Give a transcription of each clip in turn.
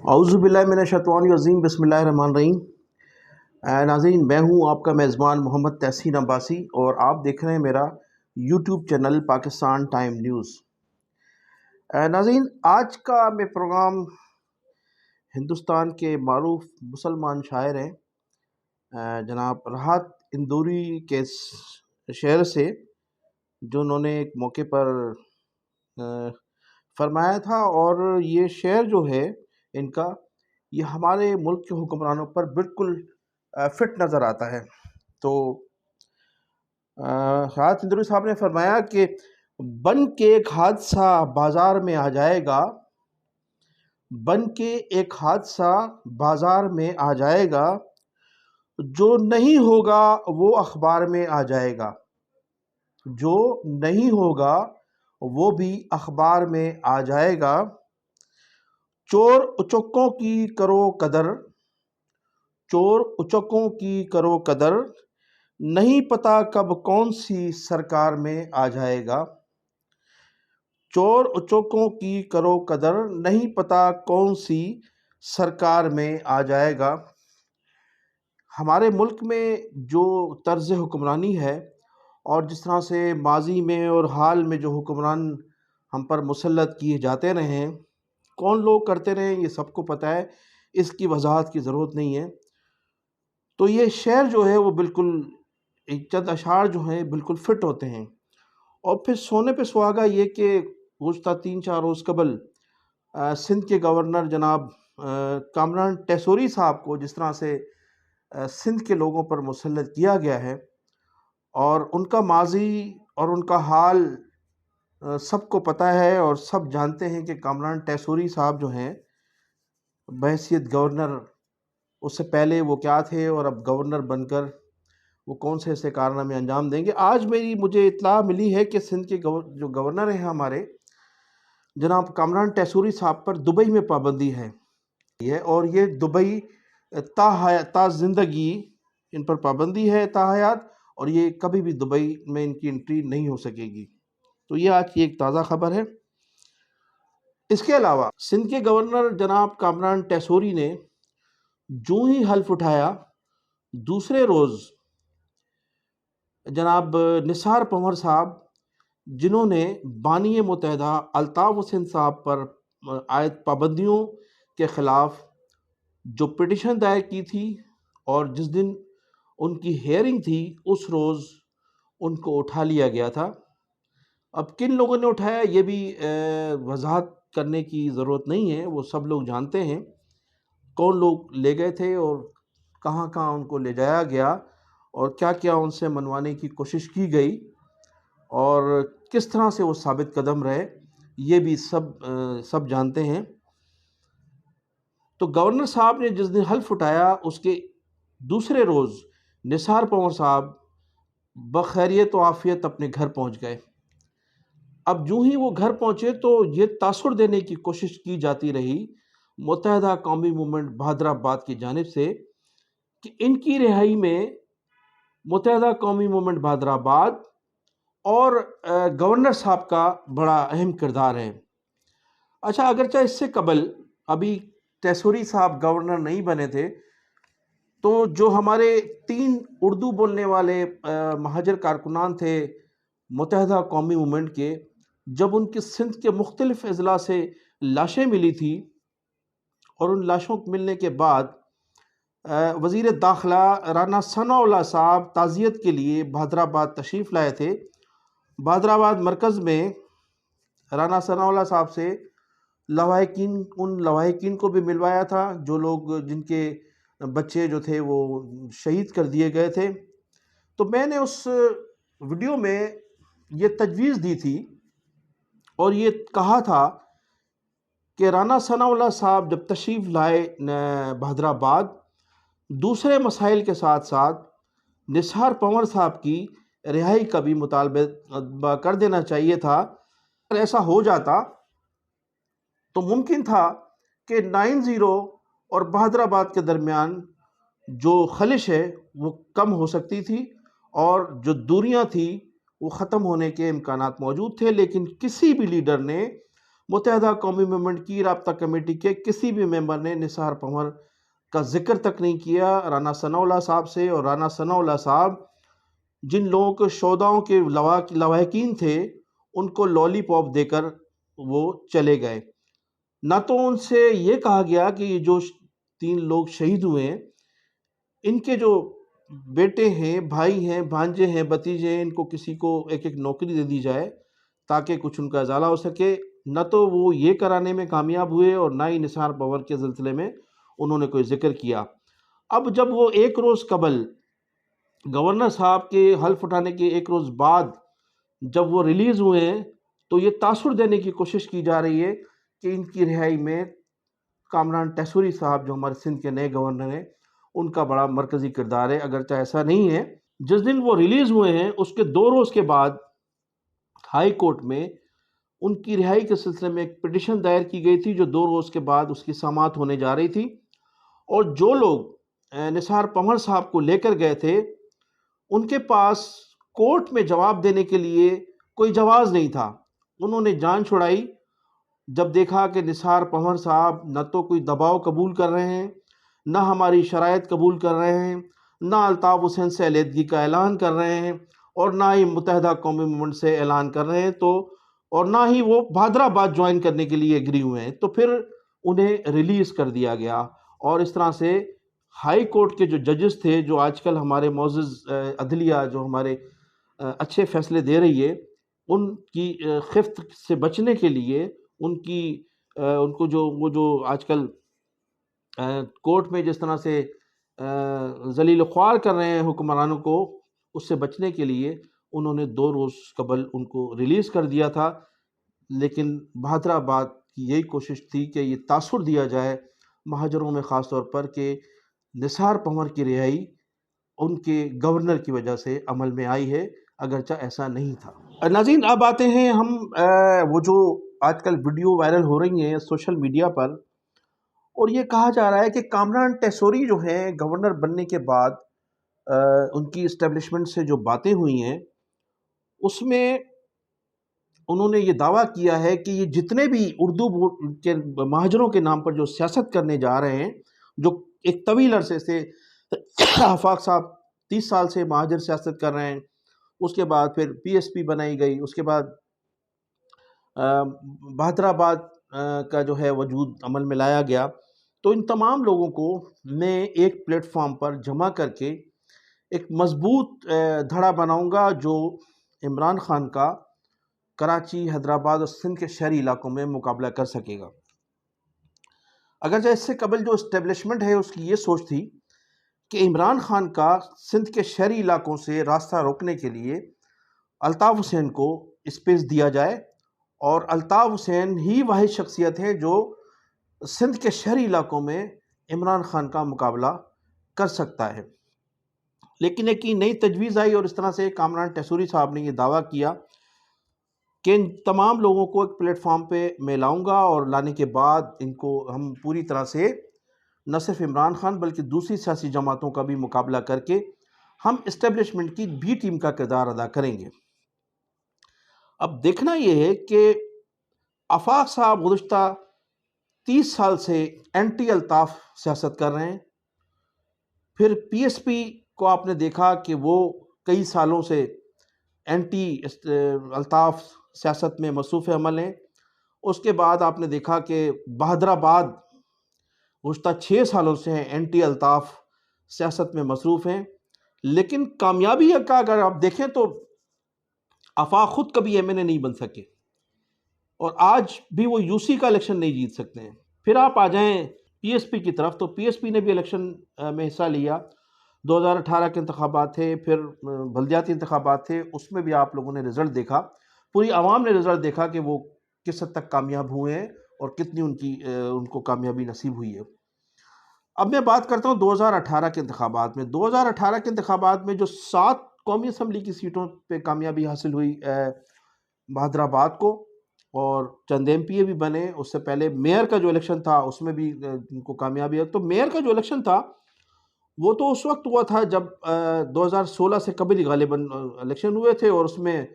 اعوذ باللہ من الشیطان الرجیم، بسم اللہ الرحمن الرحیم۔ ناظرین، میں ہوں آپ کا میزبان محمد تحسین عباسی اور آپ دیکھ رہے ہیں میرا YouTube channel Pakistan time news. ناظرین، آج کا میں پروگرام ہندوستان کے معروف مسلمان شاعر ہیں جناب راحت اندوری کے شعر سے، جو انہوں نے ایک موقع پر فرمایا تھا، اور یہ شعر جو ہے ان کا، یہ ہمارے ملک کے حکمرانوں پر بالکل فٹ نظر آتا ہے۔ تو راحت اندوری صاحب نے فرمایا کہ بن کے ایک حادثہ بازار میں آ جائے گا، بن کے ایک حادثہ بازار میں آ جائے گا، جو نہیں ہوگا وہ اخبار میں آ جائے گا، جو نہیں ہوگا وہ بھی اخبار میں آ جائے گا۔ چور اچکوں کی کرو قدر، چور اچکوں کی کرو قدر، نہیں پتہ کب کون سی سرکار میں آ جائے گا۔ چور اچکوں کی کرو قدر، نہیں پتہ کون سی سرکار میں آ جائے گا۔ ہمارے ملک میں جو طرز حکمرانی ہے، اور جس طرح سے ماضی میں اور حال میں جو حکمران ہم پر مسلط کیے جاتے رہے ہیں، کون لوگ کرتے رہے ہیں، یہ سب کو پتہ ہے، اس کی وضاحت کی ضرورت نہیں ہے۔ تو یہ شعر جو ہے وہ بالکل چند اشعار جو ہیں بالکل فٹ ہوتے ہیں۔ اور پھر سونے پہ سہاگا یہ کہ گزشتہ 3-4 روز قبل سندھ کے گورنر جناب کامران ٹیسوری صاحب کو جس طرح سے سندھ کے لوگوں پر مسلط کیا گیا ہے، اور ان کا ماضی اور ان کا حال سب کو پتہ ہے، اور سب جانتے ہیں کہ کامران ٹیسوری صاحب جو ہیں بحیثیت گورنر، اس سے پہلے وہ کیا تھے، اور اب گورنر بن کر وہ کون سے ایسے کارنامے انجام دیں گے۔ آج مجھے اطلاع ملی ہے کہ سندھ کے جو گورنر ہیں ہمارے جناب کامران ٹیسوری صاحب پر دبئی میں پابندی ہے، اور یہ دبئی تا زندگی ان پر پابندی ہے تا حیات، اور یہ کبھی بھی دبئی میں ان کی انٹری نہیں ہو سکے گی۔ تو یہ آج کی ایک تازہ خبر ہے۔ اس کے علاوہ سندھ کے گورنر جناب کامران ٹیسوری نے جو ہی حلف اٹھایا، دوسرے روز جناب نثار پنور صاحب، جنہوں نے بانی متحدہ الطاف حسین صاحب پر عائد پابندیوں کے خلاف جو پٹیشن دائر کی تھی، اور جس دن ان کی ہیئرنگ تھی اس روز ان کو اٹھا لیا گیا تھا۔ اب کن لوگوں نے اٹھایا یہ بھی وضاحت کرنے کی ضرورت نہیں ہے، وہ سب لوگ جانتے ہیں کون لوگ لے گئے تھے، اور کہاں کہاں ان کو لے جایا گیا، اور کیا کیا ان سے منوانے کی کوشش کی گئی، اور کس طرح سے وہ ثابت قدم رہے، یہ بھی سب جانتے ہیں۔ تو گورنر صاحب نے جس دن حلف اٹھایا اس کے دوسرے روز نثار پنور صاحب بخیریت و عافیت اپنے گھر پہنچ گئے۔ اب جو ہی وہ گھر پہنچے تو یہ تاثر دینے کی کوشش کی جاتی رہی متحدہ قومی موومنٹ بہادر آباد کی جانب سے کہ ان کی رہائی میں متحدہ قومی موومنٹ بہادر آباد اور گورنر صاحب کا بڑا اہم کردار ہے۔ اچھا، اگرچہ اس سے قبل ابھی ٹیسوری صاحب گورنر نہیں بنے تھے، تو جو ہمارے 3 اردو بولنے والے مہاجر کارکنان تھے متحدہ قومی موومنٹ کے، جب ان کی سندھ کے مختلف اضلاع سے لاشیں ملی تھی، اور ان لاشوں کو ملنے کے بعد وزیر داخلہ رانا ثناء اللہ صاحب تعزیت کے لیے بہادر آباد تشریف لائے تھے۔ بہادر آباد مرکز میں رانا ثناء اللہ صاحب سے ان لواحقین کو بھی ملوایا تھا جو لوگ جن کے بچے جو تھے وہ شہید کر دیے گئے تھے۔ تو میں نے اس ویڈیو میں یہ تجویز دی تھی اور یہ کہا تھا کہ رانا ثناء اللہ صاحب جب تشریف لائے بہادر آباد، دوسرے مسائل کے ساتھ ساتھ نثار پنور صاحب کی رہائی کا بھی مطالبہ کر دینا چاہیے تھا۔ اگر ایسا ہو جاتا تو ممکن تھا کہ 90 اور بہادر آباد کے درمیان جو خلش ہے وہ کم ہو سکتی تھی، اور جو دوریاں تھیں وہ ختم ہونے کے امکانات موجود تھے، لیکن کسی بھی لیڈر نے متحدہ قومی موومنٹ کی رابطہ کمیٹی کے کسی بھی ممبر نے نثار پنور کا ذکر تک نہیں کیا رانا ثناء اللہ صاحب سے، اور رانا ثناء اللہ صاحب جن لوگوں کے شہداؤں کے لواحقین تھے ان کو لالی پاپ دے کر وہ چلے گئے۔ نہ تو ان سے یہ کہا گیا کہ یہ جو 3 لوگ شہید ہوئے ہیں ان کے جو بیٹے ہیں، بھائی ہیں، بھانجے ہیں، بھتیجے ہیں، ان کو کسی کو ایک ایک نوکری دے دی جائے تاکہ کچھ ان کا ازالہ ہو سکے۔ نہ تو وہ یہ کرانے میں کامیاب ہوئے اور نہ ہی نثار پنور کے سلسلے میں انہوں نے کوئی ذکر کیا۔ اب جب وہ ایک روز قبل گورنر صاحب کے حلف اٹھانے کے ایک روز بعد جب وہ ریلیز ہوئے ہیں تو یہ تاثر دینے کی کوشش کی جا رہی ہے کہ ان کی رہائی میں کامران ٹیسوری صاحب جو ہمارے سندھ کے نئے گورنر ہیں ان کا بڑا مرکزی کردار ہے، اگرچہ ایسا نہیں ہے۔ جس دن وہ ریلیز ہوئے ہیں اس کے 2 روز کے بعد ہائی کورٹ میں ان کی رہائی کے سلسلے میں ایک پٹیشن دائر کی گئی تھی جو 2 روز کے بعد اس کی سماعت ہونے جا رہی تھی، اور جو لوگ نثار پنور صاحب کو لے کر گئے تھے ان کے پاس کورٹ میں جواب دینے کے لیے کوئی جواز نہیں تھا۔ انہوں نے جان چھڑائی جب دیکھا کہ نثار پنور صاحب نہ تو کوئی دباؤ قبول کر رہے ہیں، نہ ہماری شرائط قبول کر رہے ہیں، نہ الطاف حسین سے علیحدگی کا اعلان کر رہے ہیں، اور نہ ہی متحدہ قومی موومنٹ سے اعلان کر رہے ہیں، تو اور نہ ہی وہ بہادرآباد جوائن کرنے کے لیے ایگری ہوئے ہیں، تو پھر انہیں ریلیز کر دیا گیا۔ اور اس طرح سے ہائی کورٹ کے جو ججز تھے، جو آج کل ہمارے معزز عدلیہ جو ہمارے اچھے فیصلے دے رہی ہے، ان کی خفت سے بچنے کے لیے ان کو جو آج کل کورٹ میں جس طرح سے ذلیل و خوار کر رہے ہیں حکمرانوں کو، اس سے بچنے کے لیے انہوں نے 2 روز قبل ان کو ریلیز کر دیا تھا۔ لیکن بہادرآباد کی یہی کوشش تھی کہ یہ تاثر دیا جائے مہاجروں میں، خاص طور پر کہ نثار پنور کی رہائی ان کے گورنر کی وجہ سے عمل میں آئی ہے، اگرچہ ایسا نہیں تھا۔ ناظرین، اب آتے ہیں ہم وہ جو آج کل ویڈیو وائرل ہو رہی ہیں سوشل میڈیا پر، اور یہ کہا جا رہا ہے کہ کامران ٹیسوری جو ہیں گورنر بننے کے بعد ان کی اسٹیبلشمنٹ سے جو باتیں ہوئی ہیں اس میں انہوں نے یہ دعویٰ کیا ہے کہ یہ جتنے بھی اردو کے مہاجروں کے نام پر جو سیاست کرنے جا رہے ہیں، جو ایک طویل عرصے سے آفاق صاحب 30 سال سے مہاجر سیاست کر رہے ہیں، اس کے بعد پھر پی ایس پی بنائی گئی، اس کے بعد بہادرآباد کا جو ہے وجود عمل میں لایا گیا، تو ان تمام لوگوں کو میں ایک پلیٹ فارم پر جمع کر کے ایک مضبوط دھڑا بناؤں گا جو عمران خان کا کراچی، حیدرآباد اور سندھ کے شہری علاقوں میں مقابلہ کر سکے گا۔ اگرچہ اس سے قبل جو اسٹیبلشمنٹ ہے اس کی یہ سوچ تھی کہ عمران خان کا سندھ کے شہری علاقوں سے راستہ روکنے کے لیے الطاف حسین کو اسپیس دیا جائے، اور الطاف حسین ہی واحد شخصیت ہے جو سندھ کے شہری علاقوں میں عمران خان کا مقابلہ کر سکتا ہے۔ لیکن ایک نئی تجویز آئی اور اس طرح سے کامران ٹیسوری صاحب نے یہ دعویٰ کیا کہ ان تمام لوگوں کو ایک پلیٹ فارم پہ میں لاؤں گا، اور لانے کے بعد ان کو ہم پوری طرح سے نہ صرف عمران خان بلکہ دوسری سیاسی جماعتوں کا بھی مقابلہ کر کے ہم اسٹیبلشمنٹ کی بی ٹیم کا کردار ادا کریں گے۔ اب دیکھنا یہ ہے کہ آفاق صاحب گزشتہ 30 سال سے اینٹی الطاف سیاست کر رہے ہیں، پھر پی ایس پی کو آپ نے دیکھا کہ وہ کئی سالوں سے اینٹی الطاف سیاست میں مصروف عمل ہیں، اس کے بعد آپ نے دیکھا کہ بہادرآباد گزشتہ 6 سالوں سے اینٹی الطاف سیاست میں مصروف ہیں، لیکن کامیابی کا اگر آپ دیکھیں تو آفاق خود کبھی ایم این اے نہیں بن سکے، اور آج بھی وہ یو سی کا الیکشن نہیں جیت سکتے ہیں۔ پھر آپ آ جائیں پی ایس پی کی طرف، تو پی ایس پی نے بھی الیکشن میں حصہ لیا، 2018 کے انتخابات تھے، پھر بلدیاتی انتخابات تھے، اس میں بھی آپ لوگوں نے رزلٹ دیکھا، پوری عوام نے رزلٹ دیکھا کہ وہ کس حد تک کامیاب ہوئے ہیں اور کتنی ان کو کامیابی نصیب ہوئی ہے۔ اب میں بات کرتا ہوں 2018 کے انتخابات میں۔ 2018 کے انتخابات میں جو 7 قومی اسمبلی کی سیٹوں پہ کامیابی حاصل ہوئی بہادرآباد کو، اور چند ایم پی اے بھی بنے، اس سے پہلے میئر کا جو الیکشن تھا اس میں بھی ان کو کامیابی ہے۔ تو میئر کا جو الیکشن تھا وہ تو اس وقت ہوا تھا جب 2016 سے قبل ہی غالباً الیکشن ہوئے تھے، اور اس میں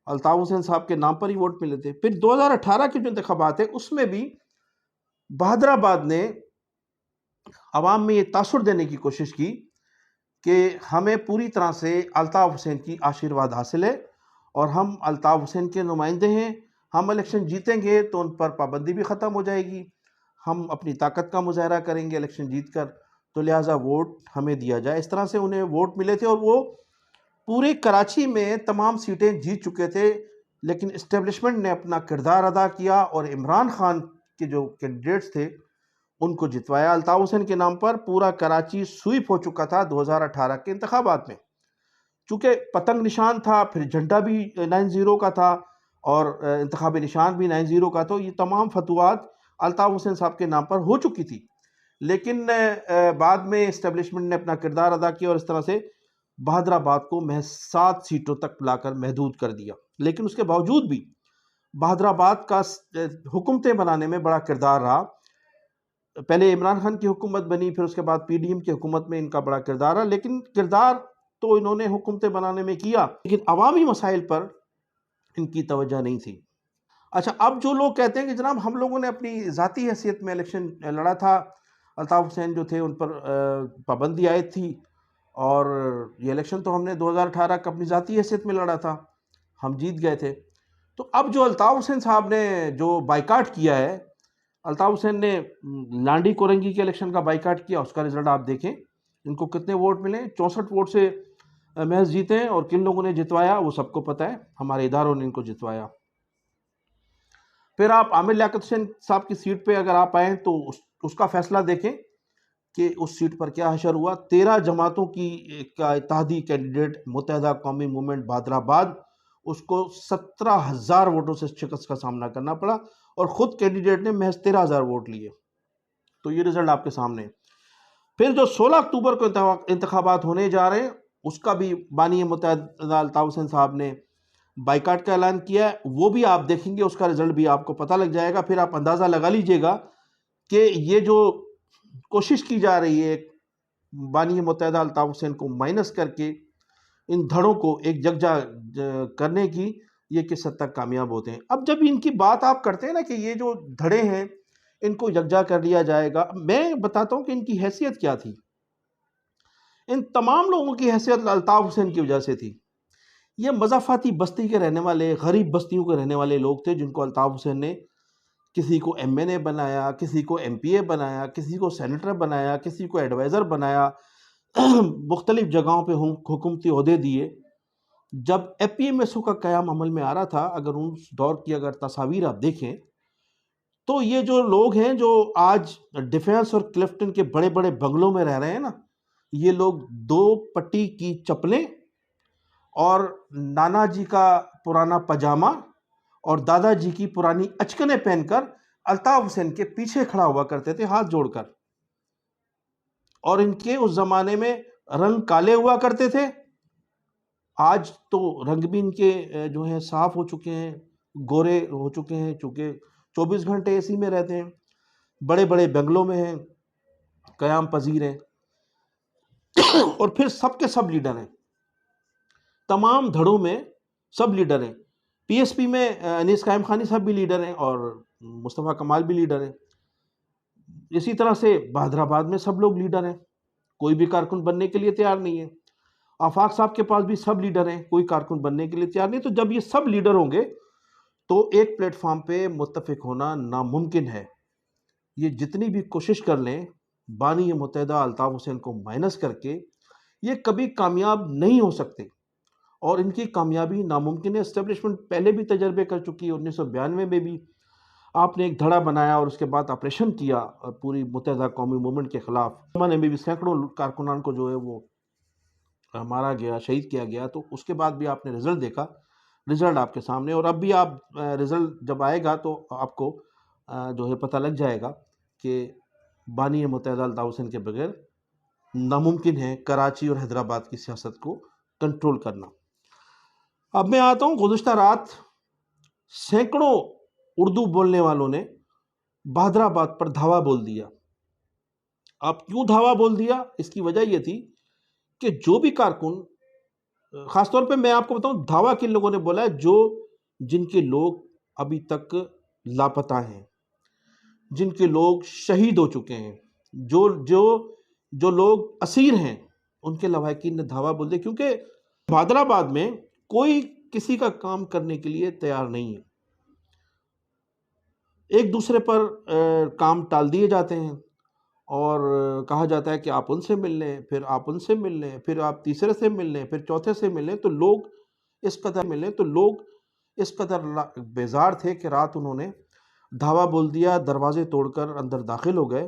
الطاف حسین صاحب کے نام پر ہی ووٹ ملے تھے۔ پھر 2018 کے جو انتخابات ہیں اس میں بھی بہادر آباد نے عوام میں یہ تاثر دینے کی کوشش کی کہ ہمیں پوری طرح سے الطاف حسین کی آشیرواد حاصل ہے اور ہم الطاف حسین کے نمائندے ہیں، ہم الیکشن جیتیں گے تو ان پر پابندی بھی ختم ہو جائے گی، ہم اپنی طاقت کا مظاہرہ کریں گے الیکشن جیت کر، تو لہٰذا ووٹ ہمیں دیا جائے۔ اس طرح سے انہیں ووٹ ملے تھے اور وہ پورے کراچی میں تمام سیٹیں جیت چکے تھے، لیکن اسٹیبلشمنٹ نے اپنا کردار ادا کیا اور عمران خان کے جو کینڈیڈیٹس تھے ان کو جتوایا۔ الطاف حسین کے نام پر پورا کراچی سویپ ہو چکا تھا 2018 کے انتخابات میں، چونکہ پتنگ نشان تھا، پھر جھنڈا بھی 9-0 کا تھا اور انتخابی نشان بھی 9-0 کا، تو یہ تمام فتوحات الطاف حسین صاحب کے نام پر ہو چکی تھی، لیکن بعد میں اسٹیبلشمنٹ نے اپنا کردار ادا کیا اور اس طرح سے بہادر آباد کو محض 7 سیٹوں تک لا کر محدود کر دیا۔ لیکن اس کے باوجود بھی بہادر آباد کا حکومتیں بنانے میں بڑا کردار رہا۔ پہلے عمران خان کی حکومت بنی، پھر اس کے بعد پی ڈی ایم کی حکومت میں ان کا بڑا کردار رہا، لیکن کردار تو انہوں نے حکومتیں بنانے میں کیا، لیکن عوامی مسائل پر ان کی توجہ نہیں تھی۔ اچھا، اب جو لوگ کہتے ہیں کہ جناب ہم لوگوں نے اپنی ذاتی حیثیت میں الیکشن لڑا تھا، الطاف حسین جو تھے ان پر پابندی عائد تھی اور یہ الیکشن تو ہم نے 2018 کا اپنی ذاتی حیثیت میں لڑا تھا، ہم جیت گئے تھے، تو اب جو الطاف حسین صاحب نے جو بائیکاٹ کیا ہے، الطاف حسین نے لانڈی کورنگی کے الیکشن کا بائیکاٹ کیا، اس کا رزلٹ آپ دیکھیں، ان کو کتنے ووٹ ملے، 64 ووٹ سے محض جیتے ہیں، اور کن لوگوں نے جتوایا وہ سب کو پتہ ہے، ہمارے اداروں نے ان کو جتوایا۔ پھر آپ عامر لیاقت حسین صاحب کی سیٹ پہ اگر آپ آئیں تو اس کا فیصلہ دیکھیں کہ اس سیٹ پر کیا حشر ہوا۔ 13 جماعتوں کا اتحادی کینڈیڈیٹ متحدہ قومی موومنٹ بہادر آباد، اس کو 17,000 ووٹوں سے شکست کا سامنا کرنا پڑا اور خود کینڈیڈیٹ نے محض 13,000 ووٹ لیے، تو یہ رزلٹ آپ کے سامنے۔ پھر جو 16 اکتوبر کو انتخابات ہونے جا رہے ہیں اس کا بھی بانی متحدہ الطاف حسین صاحب نے بائیکاٹ کا اعلان کیا ہے، وہ بھی آپ دیکھیں گے، اس کا رزلٹ بھی آپ کو پتہ لگ جائے گا۔ پھر آپ اندازہ لگا لیجئے گا کہ یہ جو کوشش کی جا رہی ہے بانی متحدہ الطاف حسین کو مائنس کر کے ان دھڑوں کو ایک یکجا کرنے کی، یہ کس حد تک کامیاب ہوتے ہیں۔ اب جب ان کی بات آپ کرتے ہیں نا کہ یہ جو دھڑے ہیں ان کو یکجا کر لیا جائے گا، میں بتاتا ہوں کہ ان کی حیثیت کیا تھی۔ ان تمام لوگوں کی حیثیت الطاف حسین کی وجہ سے تھی۔ یہ مضافاتی بستی کے رہنے والے، غریب بستیوں کے رہنے والے لوگ تھے جن کو الطاف حسین نے کسی کو ایم این اے بنایا، کسی کو ایم پی اے بنایا، کسی کو سینیٹر بنایا، کسی کو ایڈوائزر بنایا، مختلف جگہوں پہ حکومتی عہدے دیے۔ جب اے پی ایم ایس او کا قیام عمل میں آ رہا تھا، اگر اس دور کی اگر تصاویر آپ دیکھیں تو یہ جو لوگ ہیں جو آج ڈیفینس اور کلفٹن کے بڑے بڑے بنگلوں میں رہ رہے ہیں نا، یہ لوگ 2 پٹی کی چپلیں اور نانا جی کا پرانا پاجامہ اور دادا جی کی پرانی اچکنیں پہن کر الطاف حسین کے پیچھے کھڑا ہوا کرتے تھے ہاتھ جوڑ کر، اور ان کے اس زمانے میں رنگ کالے ہوا کرتے تھے۔ آج تو رنگ بھی ان کے جو ہیں صاف ہو چکے ہیں، گورے ہو چکے ہیں، چونکہ 24 گھنٹے اے سی میں رہتے ہیں، بڑے بڑے بنگلوں میں ہیں، قیام پذیر ہیں، اور پھر سب کے سب لیڈر ہیں، تمام دھڑوں میں سب لیڈر ہیں۔ پی ایس پی میں انیس قائم خانی صاحب بھی لیڈر ہیں اور مصطفیٰ کمال بھی لیڈر ہیں۔ اسی طرح سے بہادر آباد میں سب لوگ لیڈر ہیں، کوئی بھی کارکن بننے کے لیے تیار نہیں ہے۔ آفاق صاحب کے پاس بھی سب لیڈر ہیں، کوئی کارکن بننے کے لیے تیار نہیں۔ تو جب یہ سب لیڈر ہوں گے تو ایک پلیٹ فارم پہ متفق ہونا ناممکن ہے۔ یہ جتنی بھی کوشش کر لیں بانی متحدہ الطاف حسین کو مائنس کر کے، یہ کبھی کامیاب نہیں ہو سکتے اور ان کی کامیابی ناممکن ہے۔ اسٹیبلشمنٹ پہلے بھی تجربے کر چکی ہے، 1992 میں بھی آپ نے ایک دھڑا بنایا اور اس کے بعد آپریشن کیا پوری متحدہ قومی موومنٹ کے خلاف، زمانے میں بھی سینکڑوں کارکنان کو جو ہے وہ مارا گیا، شہید کیا گیا، تو اس کے بعد بھی آپ نے رزلٹ دیکھا، رزلٹ آپ کے سامنے، اور اب بھی آپ رزلٹ جب آئے گا تو آپ کو جو ہے پتہ لگ جائے گا کہ بانی متحدہ الطاف حسین کے بغیر ناممکن ہے کراچی اور حیدرآباد کی سیاست کو کنٹرول کرنا۔ اب میں آتا ہوں، گزشتہ رات سینکڑوں اردو بولنے والوں نے بہادر آباد پر دھاوا بول دیا۔ اب کیوں دھاوا بول دیا؟ اس کی وجہ یہ تھی کہ جو بھی کارکن خاص طور پہ میں آپ کو بتاؤں دعویٰ کن لوگوں نے بولا ہے، جن کے لوگ ابھی تک لاپتہ ہیں، جن کے لوگ شہید ہو چکے ہیں، جو جو جو لوگ اسیر ہیں، ان کے لواحقین نے دھاوا بول دیا، کیونکہ بادل آباد میں کوئی کسی کا کام کرنے کے لیے تیار نہیں ہے، ایک دوسرے پر کام ٹال دیے جاتے ہیں، اور کہا جاتا ہے کہ آپ ان سے مل لیں، پھر آپ ان سے مل لیں، پھر آپ تیسرے سے مل لیں، پھر چوتھے سے مل لیں، تو لوگ اس قدر بیزار تھے کہ رات انہوں نے دھاوا بول دیا، دروازے توڑ کر اندر داخل ہو گئے،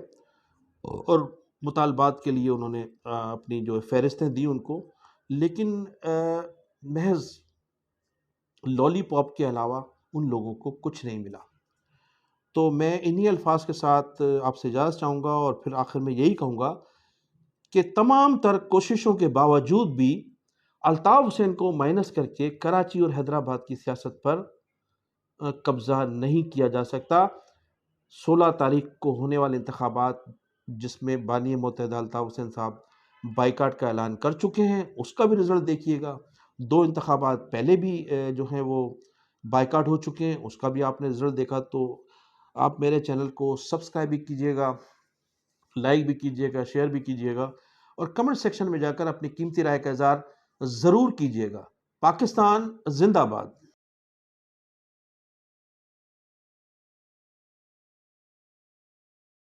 اور مطالبات کے لیے انہوں نے اپنی جو فہرستیں دی ان کو، لیکن محض لالی پاپ کے علاوہ ان لوگوں کو کچھ نہیں ملا۔ تو میں انہی الفاظ کے ساتھ آپ سے اجازت چاہوں گا، اور پھر آخر میں یہی کہوں گا کہ تمام تر کوششوں کے باوجود بھی الطاف حسین کو مائنس کر کے کراچی اور حیدرآباد کی سیاست پر قبضہ نہیں کیا جا سکتا۔ 16 تاریخ کو ہونے والے انتخابات، جس میں بانی متحدہ الطاف حسین صاحب بائیکاٹ کا اعلان کر چکے ہیں، اس کا بھی رزلٹ دیکھیے گا۔ 2 انتخابات پہلے بھی جو ہیں وہ بائیکاٹ ہو چکے ہیں، اس کا بھی آپ نے رزلٹ دیکھا۔ تو آپ میرے چینل کو سبسکرائب بھی کیجئے گا، لائک بھی کیجئے گا، شیئر بھی کیجئے گا، اور کمنٹ سیکشن میں جا کر اپنی قیمتی رائے کا اظہار ضرور کیجئے گا۔ پاکستان زندہ باد۔